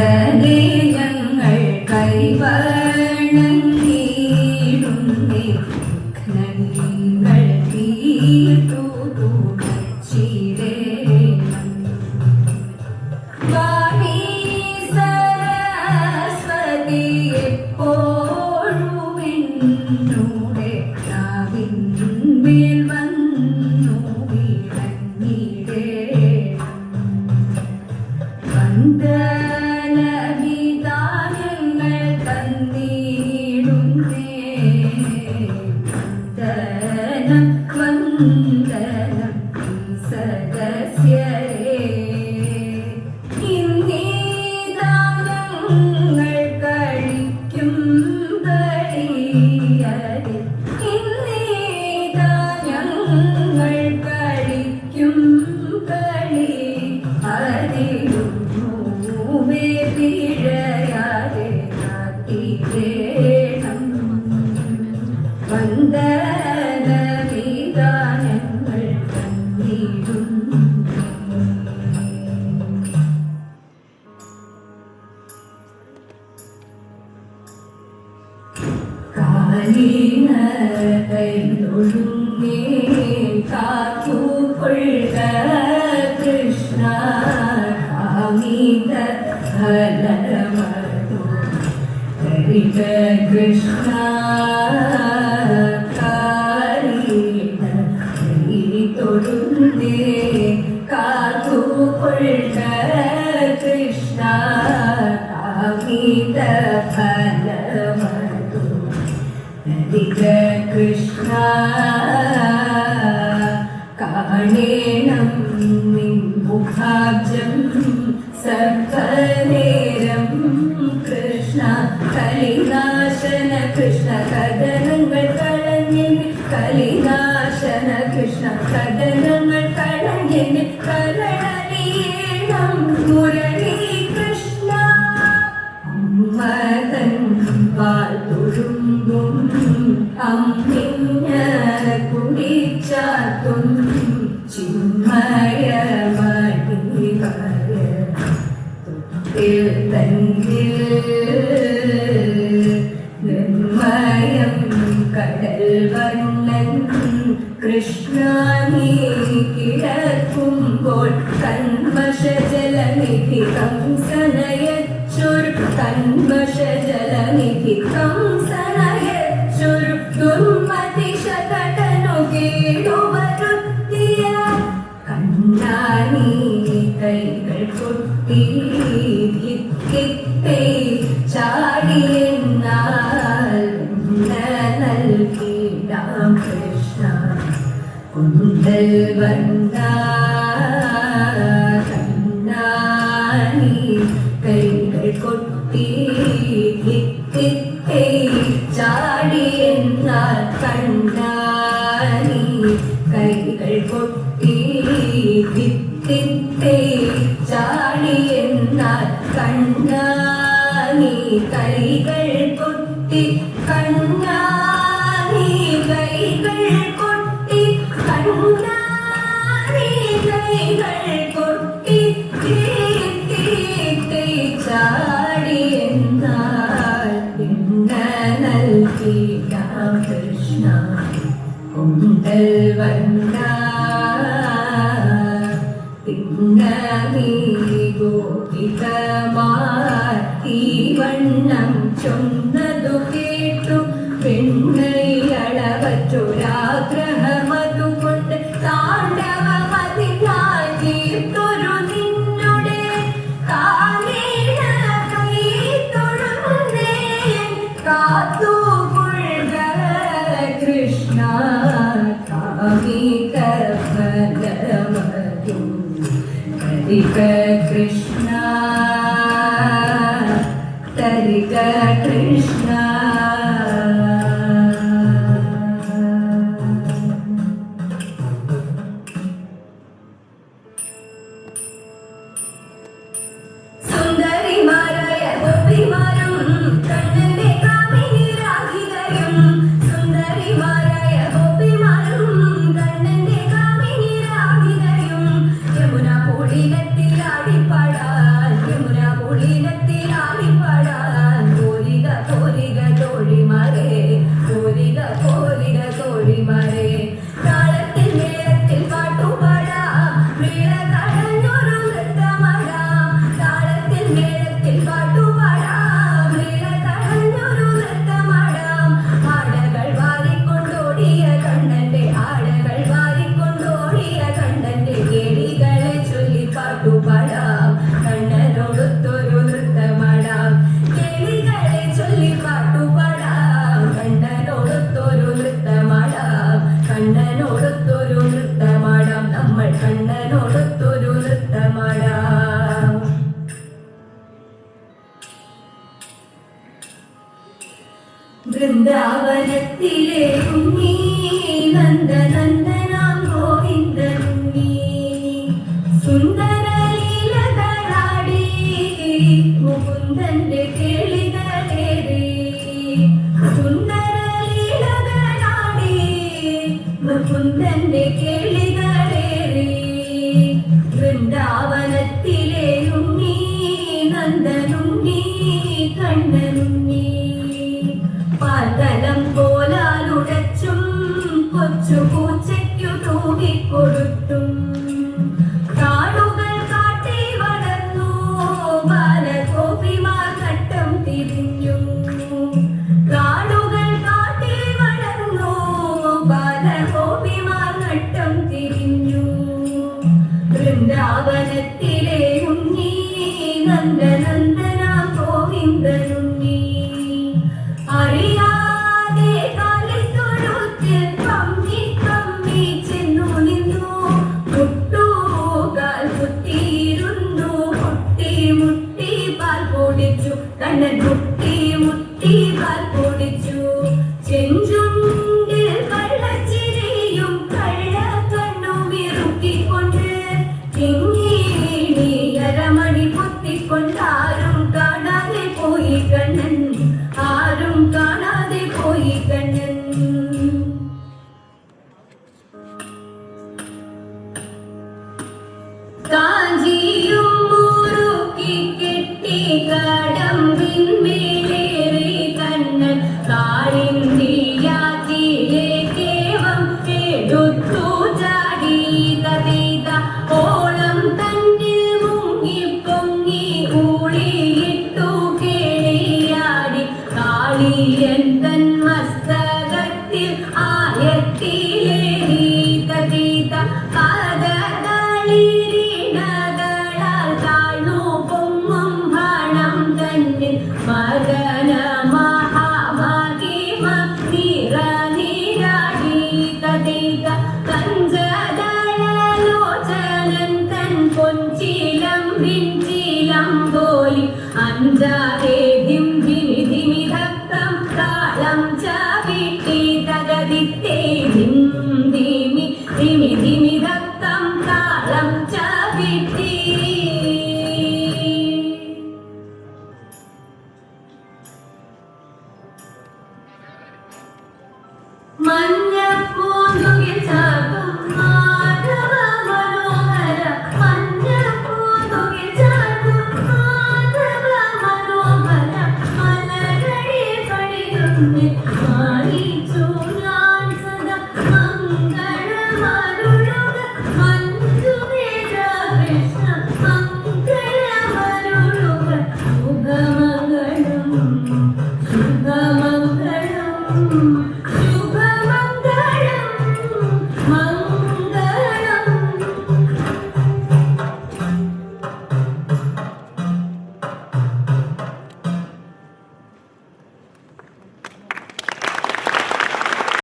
ശരണേ ഞങ്ങൾ കൈവണങ്ങിയിടുന്നേ വിഘ്നങ്ങൾ തീർത്തു തുടച്ചിടേണം. വാണി സരസ്വതി എപ്പോഴും എന്നോടെ നാവിന്മേൽ വന്നു വിളങ്ങിടേണം. വന്ദനവിധാനങ്ങൾ തന്നിടുന്നേ വന്ദനം വന്ദനം സദസ്യരേ. ഇന്നീദാനങ്ങൾ കഴിക്കും കളിയരിൽ ഇന്നീദാനങ്ങൾ കഴിക്കും കളി അതിലും പിഴയാതെ കാത്തിടേണം. വന്ദനവിധാനങ്ങൾ തന്നിടുന്നു. കാലീന കൈതൊഴുന്നേ കാത്തുകൊള്ളുക കൃഷ്ണ കാമിത ഫലമതു ഹരിക കൃഷ്ണ കാലീന കൈതൊഴുന്നേ കാത്തുകൊള്ളുക കൃഷ്ണ കാമിത ഫലമതു ഹരിക കൃഷ്ണ. കാണേണം നിൻ മുഖാബ്ജം സർവനേരം കൃഷ്ണ കലിനാശന കൃഷ്ണ കഥനങ്ങൾ കളഞ്ഞിന് കലിനാശന കൃഷ്ണ കഥനങ്ങൾ കളഞ്ഞിന് കരണീണം മുരളി കൃഷ്ണ. അമ്മതൻ വാഴ്ത്തുഴുമ്പും അമ്മിഞ്ഞ കുടിച്ചാത്തും ചിന്മയമണിവര തൊട്ടിൽ തന്നിൽ നിർമ്മയം കടൽ വണ്ണൻ കൃഷ്ണ നീ കിടക്കുമ്പോൾ കന്മഷജലനിധി കംസനയച്ചൊരു കന്മഷജലനിധി കംസനയച്ചൊരു ദുർമതി ശതടനു കേടുവരുത്തിയ കണ്ണാനീ കൈകൾ കൊട്ടി ഭിത്തിത്തെ ചാടിയെന്നാൽ നൽകിടാം കൃഷ്ണ കുന്തൽ വന്ന കണ്ണാനീ കൈകൾ കൊട്ടി ഭിത്തിത്തെ ചാടിയെന്നാൽ കണ്ണാനീ കൈകൾ കൊട്ടി ഭിത്തിത്തെ ചാടിയെന്നാൽ കണ്ണാനീ കൈകൾ കൊട്ടി കണ്ണാനീ കൈകൾ കൊട്ടി കണ്ണാനീ കൈകൾ കൊട്ടി ഭിത്തിത്തെ ചാടിയെന്നാൽ നൽകിടാം കൃഷ്ണ കുന്തൽ വന്ന പിന്നീ ഗോപികമാർ ഈ വണ്ണം ചൊന്നതു കേട്ടു പെണ്ണൈയളവറ്റൊരാഗ്രഹമതുകൊണ്ട് താണ്ഡവമതിനായി തീർത്തൊരു നിന്നുടെ കാലേന കൈ തൊഴുന്നേ കാത്തുകൊള്ളുക കൃഷ്ണ കാമിക ഫലമതു ഹരിക കൃഷ്ണ ഹരിക കൃഷ്ണ. സുന്ദരിമാരായ ഗോപിമാരും കണ്ണന്റെ കാമിനിരാധികയും സുന്ദരിമാരായ ഗോപിമാരും കണ്ണന്റെ കാമിനിരാധികയും യമുന പൂളിനത്തിൽ ആടിപ്പാടാൻ യമുന പൂളിനത്തിൽ വൃന്ദാവനത്തിലെ ഉണ്ണി നന്ദനന്ദനാം ഗോവിന്ദനുണ്ണി സുന്ദര ലീലകളാടി മുകുന്ദന്റെ കേളികളേറി സുന്ദര ലീലകളാടി മുകുന്ദന്റെ കേളികളേറി വൃന്ദാവനത്തിലെ ഉണ്ണി നന്ദനുണ്ണി കണ്ണനുണ്ണി പാൽക്കലം പോലാലുടച്ചും കൊച്ചു പൂച്ചയ്ക്കു തൂകിക്കൊടുത്തും കാടുകൾ കാട്ടി വളർന്നു ബാലഗോപിമാർ ഘട്ടം തിരിഞ്ഞു കാടുകൾ കാട്ടി വളർന്നു ബാലഗോപിമാർ ഘട്ടം തിരിഞ്ഞു വൃന്ദാവനത്തിലെ ഉണ്ണി നന്ദനന്ദനാം ഗോവിന്ദനുണ്ണി അറിയാതെ കാലിത്തൊഴുത്തിൽ പമ്മി പമ്മി ചെന്നു നിന്നു മുട്ടുകാൽ കുത്തിയിരുന്നു മുട്ടി മുട്ടി പാൽ പൊടിച്ചു കണ്ണൻ മുട്ടി മുട്ടി പാൽ പൊടിച്ചു ചെഞ്ചുണ്ടിൽ കള്ളച്ചിരിയും കള്ള കണ്ണുമിറുക്കിക്കൊണ്ട് കിങ്ങിണി അരമണി പൊത്തിക്കൊണ്ടാരും കാണാതെ പോയി കണ്ണൻ ആരും കാണാതെ പോയി കണ്ണൻ കാഞ്ചിയും മുറുക്കി കെട്ടി കടമ്പിന്മേലേറി കണ്ണൻ കാളിന്തിയാറ്റിലേക്കേവം എടുത്തു ചാടി കതീത ഓളം തന്നിൽ മുങ്ങി പൊങ്ങി ഊളിയിട്ടു കേളിയാടി കാളിയൻ തൻ മസ്തകത്തിൽ ആയത്തിലേറി കതീത പാദകളിരിണകളാൽ താഴ്ന്നു പൊങ്ങും ഭണം തന്നിൽ മദന മഹാമഹിമ നിറനീരാടി കതീത കഞ്ചദളലോചനൻ തൻ പൊൻചീലം വിഞ്ചീലം പോലി അഞ്ചാറേ ധിം ധിമി ധിമി ധക്കം താളം ചവിട്ടി തകതിത്തേ ധിം ധിമി ധിമി ധിമി ധക്കം താളം ചവിട്ടി മഞ്ഞപ്പൂന്തുകിൽ ചാർത്തും മാധവ മനോഹര മഞ്ഞപ്പൂന്തുകിൽ ചാർത്തും മാധവ മനോഹര മലരടിയിൽ പണിയുന്നിൽ മാണിച്ചു ഞാൻ സദാ മംഗളമരുളുക മഞ്ജുമേര കൃഷ്ണ മംഗളമരുളുക ശുഭമംഗളം ശുഭമംഗളം